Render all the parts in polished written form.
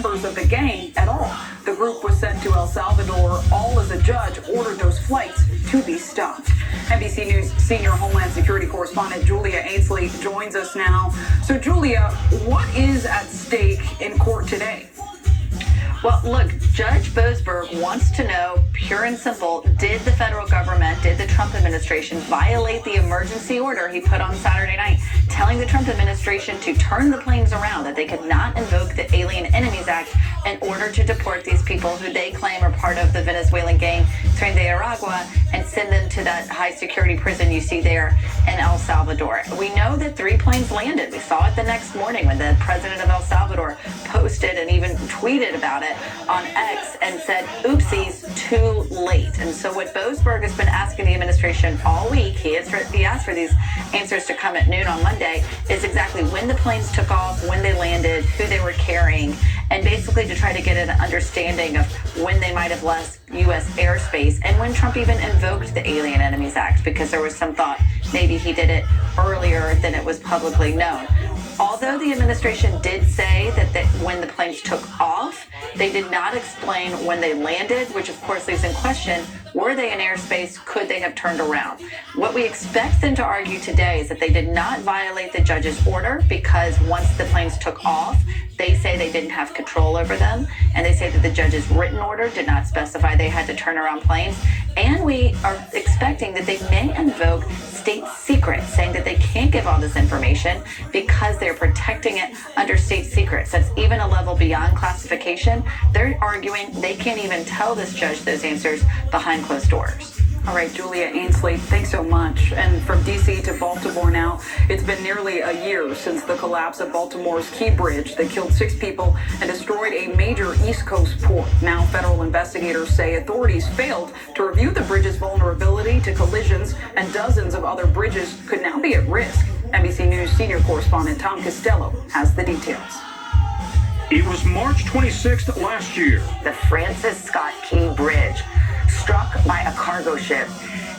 members of the gang at all. The group was sent to El Salvador, all as a judge ordered those flights to be stopped. NBC News senior Homeland Security correspondent Julia Ainsley joins us now. So, Julia, what is at stake in court today? Well, look, Judge Boasberg wants to know, pure and simple, did the federal government, did the Trump administration violate the emergency order he put on Saturday night, telling the Trump administration to turn the planes around, that they could not invoke the Alien Enemies Act in order to deport these people who they claim are part of the Venezuelan gang Tren de Aragua and send them to that high security prison you see there in El Salvador. We know that 3 planes landed. We saw it the next morning when the president of El Salvador posted and even tweeted about it on X and said, oopsies, too late. And so what Boasberg has been asking the administration all week, he asked for these answers to come at noon on Monday, is exactly when the planes took off, when they landed, who they were carrying, and basically to try to get an understanding of when they might have left U.S. airspace and when Trump even invoked the Alien Enemies Act, because there was some thought maybe he did it earlier than it was publicly known. Although the administration did say that when the planes took off, they did not explain when they landed, which of course leaves in question, were they in airspace? Could they have turned around? What we expect them to argue today is that they did not violate the judge's order because once the planes took off, they say they didn't have control over them, and they say that the judge's written order did not specify they had to turn around planes, and we are expecting that they may invoke state secrets, saying that they can't give all this information because they're protecting it under state secrets. That's even a level beyond classification. They're arguing they can't even tell this judge those answers behind closed doors. All right, Julia Ainsley, thanks so much. And from D.C. to Baltimore now, it's been nearly a year since the collapse of Baltimore's Key Bridge that killed 6 people and destroyed a major East Coast port. Now, federal investigators say authorities failed to review the bridge's vulnerability to collisions, and dozens of other bridges could now be at risk. NBC News senior correspondent Tom Costello has the details. It was March 26th last year. The Francis Scott Key Bridge struck by a cargo ship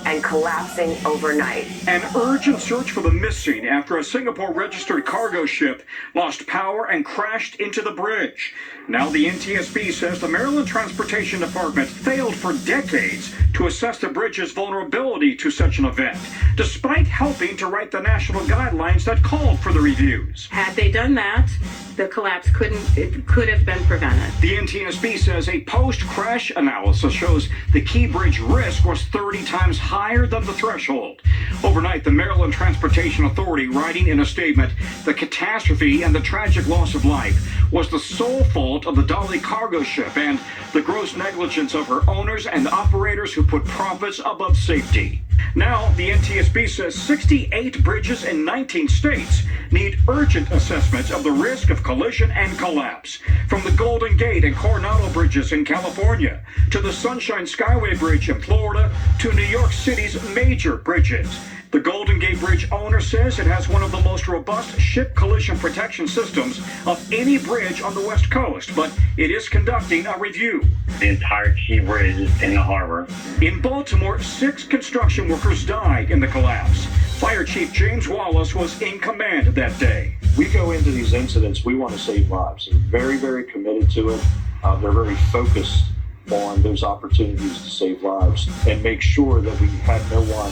and collapsing overnight. An urgent search for the missing after a Singapore-registered cargo ship lost power and crashed into the bridge. Now the NTSB says the Maryland Transportation Department failed for decades to assess the bridge's vulnerability to such an event, despite helping to write the national guidelines that called for the reviews. Had they done that, the collapse could have been prevented. The NTSB says a post-crash analysis shows the Key Bridge risk was 30 times higher than the threshold. Overnight, the Maryland Transportation Authority, writing in a statement, the catastrophe and the tragic loss of life was the sole fault of the Dolly cargo ship and the gross negligence of her owners and operators who put profits above safety. Now, the NTSB says 68 bridges in 19 states need urgent assessments of the risk of collision and collapse. From the Golden Gate and Coronado bridges in California, to the Sunshine Skyway Bridge in Florida, to New York City's major bridges. The Golden Gate Bridge owner says it has one of the most robust ship collision protection systems of any bridge on the West Coast, but it is conducting a review. The entire Key Bridge is in the harbor. In Baltimore, 6 construction workers died in the collapse. Fire Chief James Wallace was in command that day. We go into these incidents, we want to save lives. They're very, very committed to it. They're very focused on those opportunities to save lives and make sure that we had no one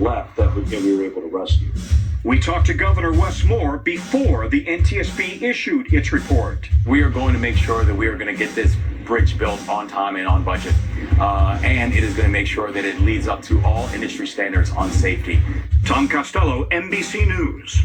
left that we were able to rescue. We talked to Governor Wes Moore before the NTSB issued its report. We are going to make sure that we are going to get this bridge built on time and on budget. And it is going to make sure that it leads up to all industry standards on safety. Tom Costello, NBC News.